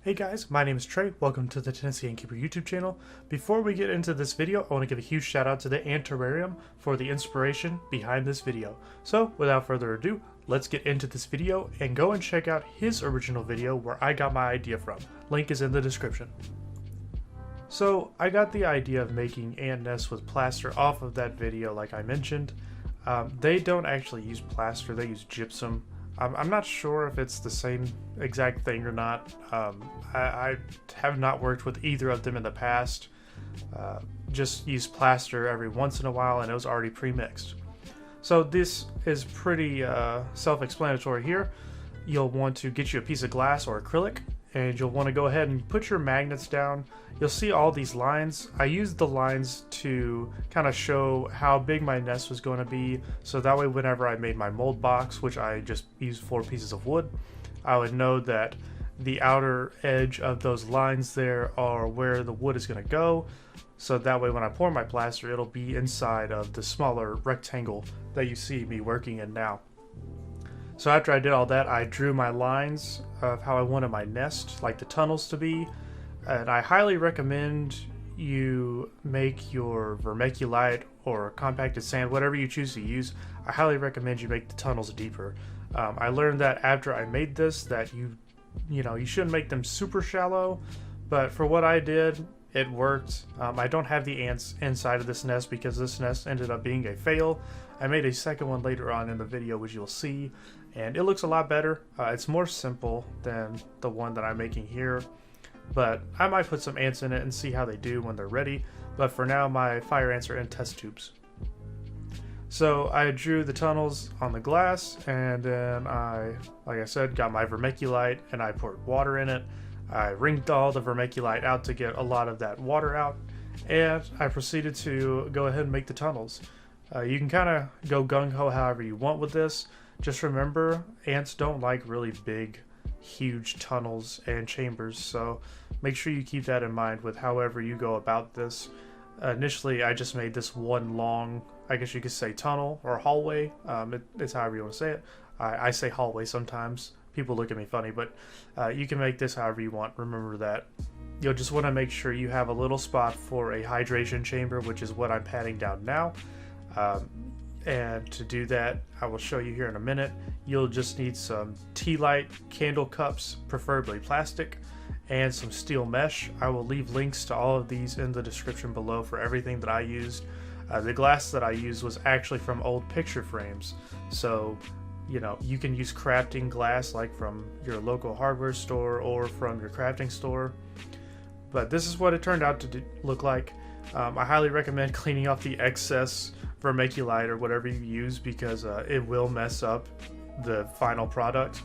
Hey guys, my name is Trey. Welcome to the Tennessee Innkeeper YouTube channel. Before we get into this video, I want to give a huge shout out to the Ant Terrarium for the inspiration behind this video. So without further ado, let's get into this video and go and check out his original video where I got my idea from. Link is in the description. So I got the idea of making ant nests with plaster off of that video like I mentioned. They don't actually use plaster, they use gypsum. I'm not sure if it's the same exact thing or not. I have not worked with either of them in the past. Just used plaster every once in a while and it was already pre-mixed. So this is pretty self-explanatory here. You'll want to get you a piece of glass or acrylic and you'll want to go ahead and put your magnets down. You'll see all these lines. I used the lines to kind of show how big my nest was going to be, so that way whenever I made my mold box, which I just used 4 pieces of wood, I would know that the outer edge of those lines there are where the wood is going to go, so that way when I pour my plaster it'll be inside of the smaller rectangle that you see me working in now. So after I did all that, I drew my lines of how I wanted my nest, like the tunnels to be, and I highly recommend you make your vermiculite or compacted sand, whatever you choose to use. I highly recommend you make the tunnels deeper. I learned that after I made this that you shouldn't make them super shallow, but for what I did, it worked. I don't have the ants inside of this nest because this nest ended up being a fail. I made a second one later on in the video, which you'll see, and it looks a lot better. It's more simple than the one that I'm making here, but I might put some ants in it and see how they do when they're ready. But for now, my fire ants are in test tubes. So I drew the tunnels on the glass, and then like I said, got my vermiculite and I poured water in it. I wringed all the vermiculite out to get a lot of that water out, and I proceeded to go ahead and make the tunnels. You can kind of go gung-ho however you want with this. Just remember, ants don't like really big, huge tunnels and chambers, so make sure you keep that in mind with however you go about this. Initially, I just made this one long, I guess you could say tunnel or hallway. It's however you want to say it. I say hallway sometimes. People look at me funny, but you can make this however you want. Remember that. You'll just want to make sure you have a little spot for a hydration chamber, which is what I'm patting down now. And to do that, I will show you here in a minute. You'll just need some tea light, candle cups, preferably plastic, and some steel mesh. I will leave links to all of these in the description below for everything that I used. The glass that I used was actually from old picture frames, so you can use crafting glass like from your local hardware store or from your crafting store. But this is what it turned out to look like. I highly recommend cleaning off the excess vermiculite or whatever you use because it will mess up the final product.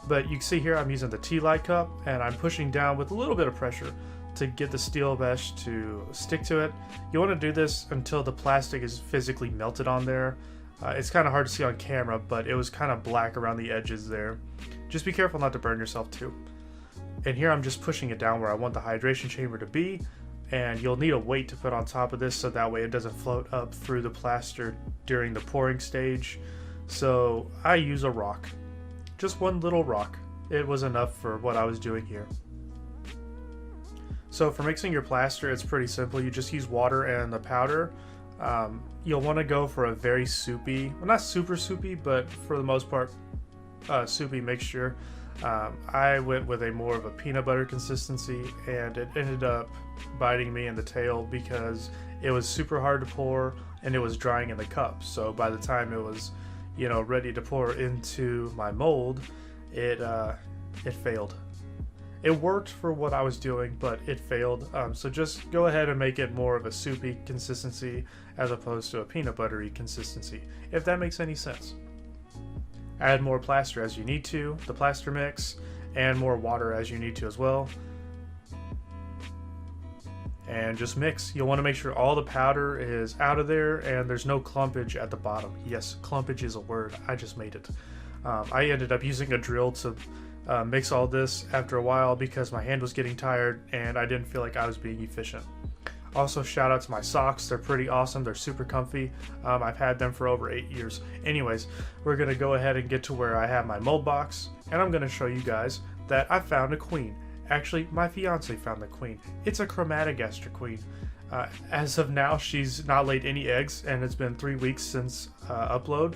But you can see here I'm using the tea light cup and I'm pushing down with a little bit of pressure to get the steel mesh to stick to it. You want to do this until the plastic is physically melted on there. It's kind of hard to see on camera, but it was kind of black around the edges there. Just be careful not to burn yourself too. And here I'm just pushing it down where I want the hydration chamber to be, and you'll need a weight to put on top of this so that way it doesn't float up through the plaster during the pouring stage. So I use a rock. Just one little rock. It was enough for what I was doing here. So for mixing your plaster, it's pretty simple. You just use water and the powder. You'll want to go for a very soupy, well, not super soupy, but for the most part, soupy mixture. I went with a more of a peanut butter consistency, and it ended up biting me in the tail because it was super hard to pour and it was drying in the cup. So by the time it was, ready to pour into my mold, it failed. It worked for what I was doing, but it failed. So just go ahead and make it more of a soupy consistency as opposed to a peanut buttery consistency, if that makes any sense. Add more plaster as you need to, the plaster mix, and more water as you need to as well. And just mix. You'll want to make sure all the powder is out of there and there's no clumpage at the bottom. Yes, clumpage is a word. I just made it. I ended up using a drill to mix all this after a while because my hand was getting tired and I didn't feel like I was being efficient. Also, shout out to my socks. They're pretty awesome. They're super comfy. I've had them for over 8 years. Anyways, we're going to go ahead and get to where I have my mold box, and I'm going to show you guys that I found a queen. Actually, my fiance found the queen. It's a chromatic aster queen. As of now, she's not laid any eggs, and it's been 3 weeks since upload,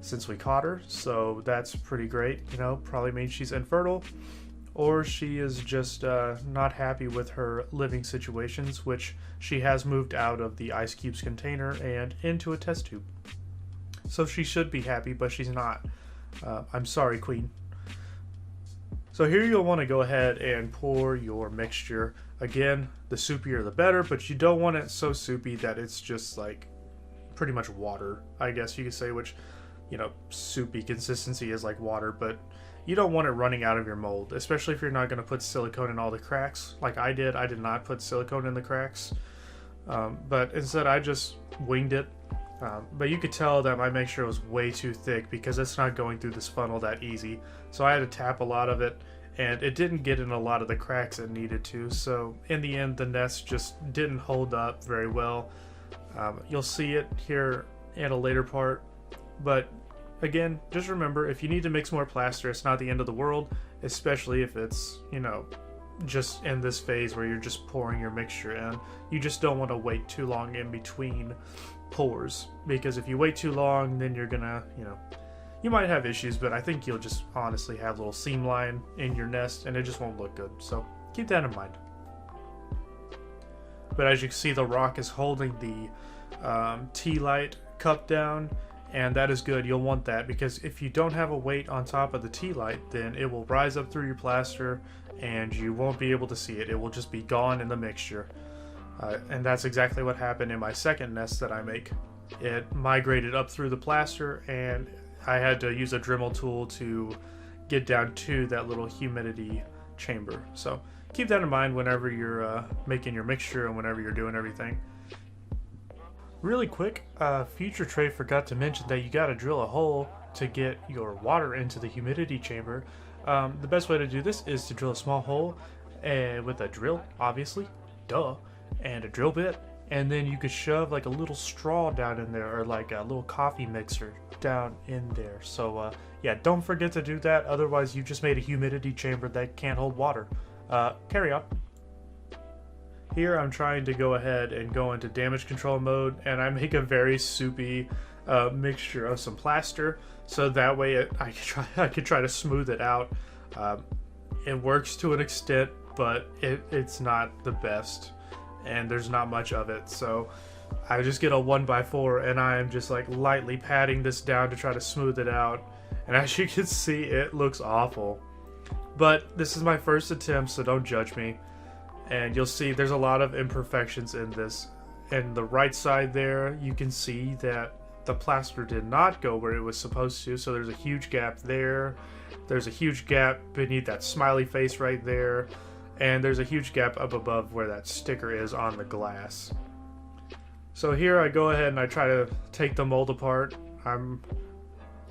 since we caught her, so that's pretty great. You know, probably means she's infertile, or she is just not happy with her living situations, which she has moved out of the ice cubes container and into a test tube. So she should be happy, but she's not. I'm sorry, queen. So here you'll want to go ahead and pour your mixture. Again, the soupier the better, but you don't want it so soupy that it's just like pretty much water, I guess you could say, which, you know, soupy consistency is like water, but you don't want it running out of your mold, especially if you're not going to put silicone in all the cracks like I did. I did not put silicone in the cracks, but instead I just winged it. But you could tell that my mixture was way too thick because it's not going through this funnel that easy. So I had to tap a lot of it, and it didn't get in a lot of the cracks it needed to. So in the end, the nest just didn't hold up very well. You'll see it here in a later part. But again, just remember, if you need to mix more plaster, it's not the end of the world, especially if it's, you know, just in this phase where you're just pouring your mixture in. You just don't want to wait too long in between pours, because if you wait too long, then you're gonna, you know, you might have issues, but I think you'll just honestly have a little seam line in your nest and it just won't look good. So keep that in mind. But as you can see, the rock is holding the tea light cup down, and that is good. You'll want that, because if you don't have a weight on top of the tea light, then it will rise up through your plaster and you won't be able to see it. It will just be gone in the mixture. And that's exactly what happened in my second nest that I make. It migrated up through the plaster, and I had to use a Dremel tool to get down to that little humidity chamber. So keep that in mind whenever you're making your mixture and whenever you're doing everything. Really quick, Future Trey forgot to mention that you got to drill a hole to get your water into the humidity chamber. The best way to do this is to drill a small hole with a drill, obviously, duh, and a drill bit, and then you could shove like a little straw down in there, or like a little coffee mixer down in there. So yeah, don't forget to do that, otherwise you just made a humidity chamber that can't hold water. Carry on. Here I'm trying to go ahead and go into damage control mode, and I make a very soupy mixture of some plaster, so that way I could try to smooth it out. It works to an extent, but it's not the best, and there's not much of it. So I just get a 1x4 and I am just like lightly patting this down to try to smooth it out. And as you can see, it looks awful. But this is my first attempt, so don't judge me. And you'll see there's a lot of imperfections in this. And the right side there, you can see that the plaster did not go where it was supposed to. So there's a huge gap there. There's a huge gap beneath that smiley face right there. And there's a huge gap up above where that sticker is on the glass. So here I go ahead and I try to take the mold apart. I'm,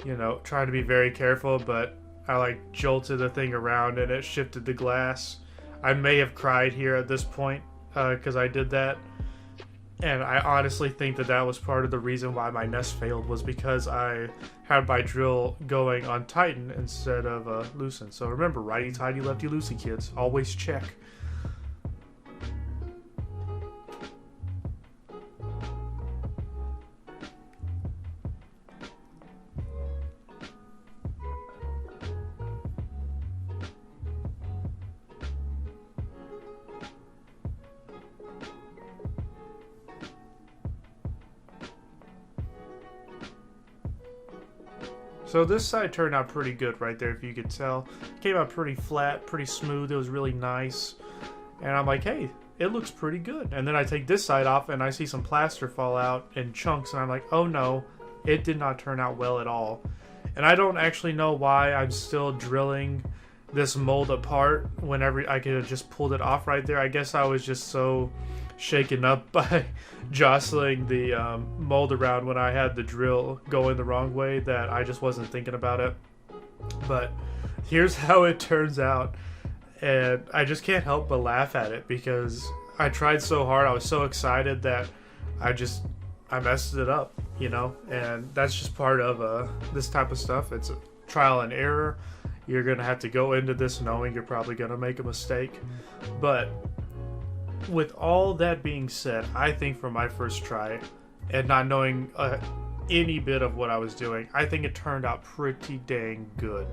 you know, trying to be very careful, but I like jolted the thing around and it shifted the glass. I may have cried here at this point because I did that. And I honestly think that that was part of the reason why my nest failed, was because I had my drill going on tighten instead of loosen. So remember, righty tighty, lefty loosey, kids. Always check. So this side turned out pretty good right there, if you could tell. Came out pretty flat, pretty smooth. It was really nice. And I'm like, hey, it looks pretty good. And then I take this side off and I see some plaster fall out in chunks. And I'm like, oh no, it did not turn out well at all. And I don't actually know why I'm still drilling this mold apart whenever I could have just pulled it off right there. I guess I was just so shaken up by jostling the mold around when I had the drill going the wrong way that I just wasn't thinking about it. But here's how it turns out, and I just can't help but laugh at it because I tried so hard. I was so excited that I messed it up, you know. And that's just part of this type of stuff. It's a trial and error. You're gonna have to go into this knowing you're probably gonna make a mistake. But with all that being said, I think for my first try, and not knowing any bit of what I was doing, I think it turned out pretty dang good.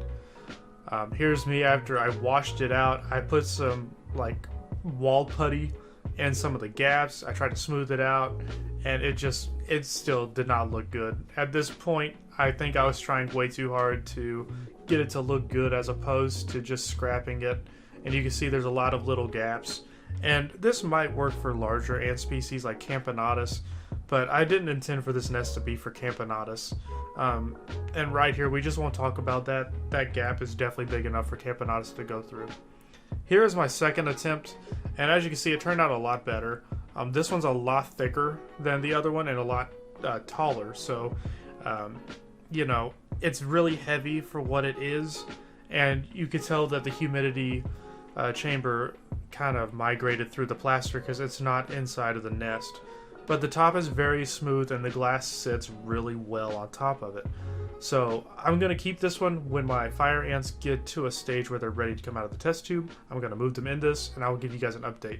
Here's me after I washed it out. I put some like wall putty in some of the gaps. I tried to smooth it out, and it still did not look good. At this point, I think I was trying way too hard to get it to look good as opposed to just scrapping it. And you can see there's a lot of little gaps. And this might work for larger ant species like Camponotus, but I didn't intend for this nest to be for Camponotus. And right here, we just won't talk about that. That gap is definitely big enough for Camponotus to go through. Here is my second attempt, and as you can see, it turned out a lot better. This one's a lot thicker than the other one and a lot taller, so you know, it's really heavy for what it is, and you can tell that the humidity chamber kind of migrated through the plaster because it's not inside of the nest. But the top is very smooth and the glass sits really well on top of it. So I'm going to keep this one when my fire ants get to a stage where they're ready to come out of the test tube. I'm going to move them in this and I will give you guys an update.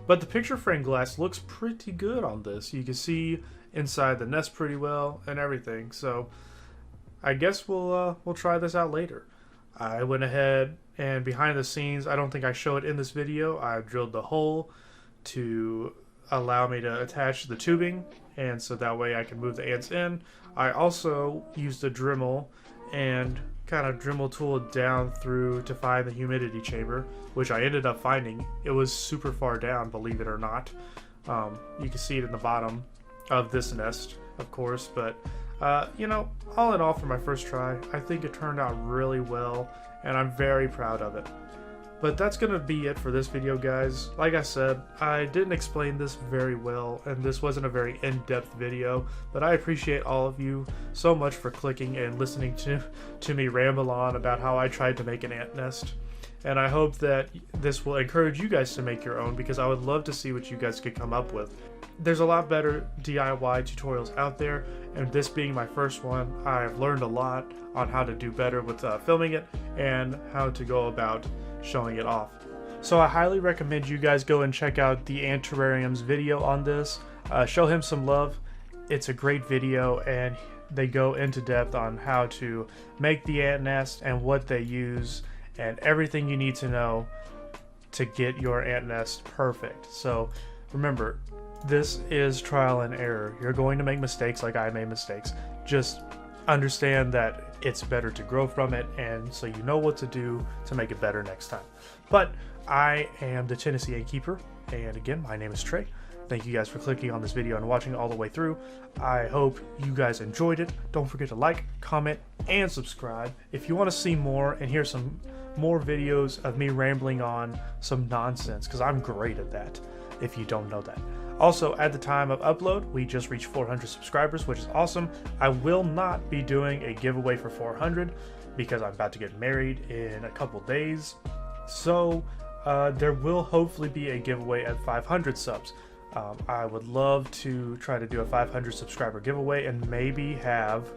But the picture frame glass looks pretty good on this. You can see inside the nest pretty well and everything. So I guess we'll try this out later. I went ahead and behind the scenes, I don't think I show it in this video, I drilled the hole to allow me to attach the tubing, and so that way I can move the ants in. I also used a Dremel and kind of Dremel tooled down through to find the humidity chamber, which I ended up finding. It was super far down, believe it or not. You can see it in the bottom of this nest, of course, but you know, all in all, for my first try, I think it turned out really well, and I'm very proud of it. But that's going to be it for this video, guys. Like I said, I didn't explain this very well, and this wasn't a very in-depth video, but I appreciate all of you so much for clicking and listening to me ramble on about how I tried to make an ant nest. And I hope that this will encourage you guys to make your own, because I would love to see what you guys could come up with. There's a lot better DIY tutorials out there, and this being my first one, I've learned a lot on how to do better with filming it and how to go about showing it off. So I highly recommend you guys go and check out the Ant Terrarium's video on this. Show him some love. It's a great video, and they go into depth on how to make the ant nest and what they use and everything you need to know to get your ant nest perfect. So remember, this is trial and error. You're going to make mistakes like I made mistakes. Just understand that it's better to grow from it, and so you know what to do to make it better next time. But I am the Tennessee Ant Keeper, and again, my name is Trey. Thank you guys for clicking on this video and watching it all the way through. I hope you guys enjoyed it. Don't forget to like, comment, and subscribe if you want to see more and hear some more videos of me rambling on some nonsense, because I'm great at that, if you don't know that. Also, at the time of upload, we just reached 400 subscribers, which is awesome. I will not be doing a giveaway for 400 because I'm about to get married in a couple days. So there will hopefully be a giveaway at 500 subs. I would love to try to do a 500 subscriber giveaway and maybe have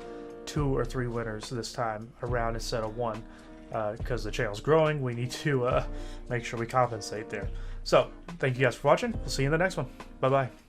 2 or 3 winners this time around instead of 1. Because the channel's growing, we need to make sure we compensate there. So, thank you guys for watching. We'll see you in the next one. Bye-bye.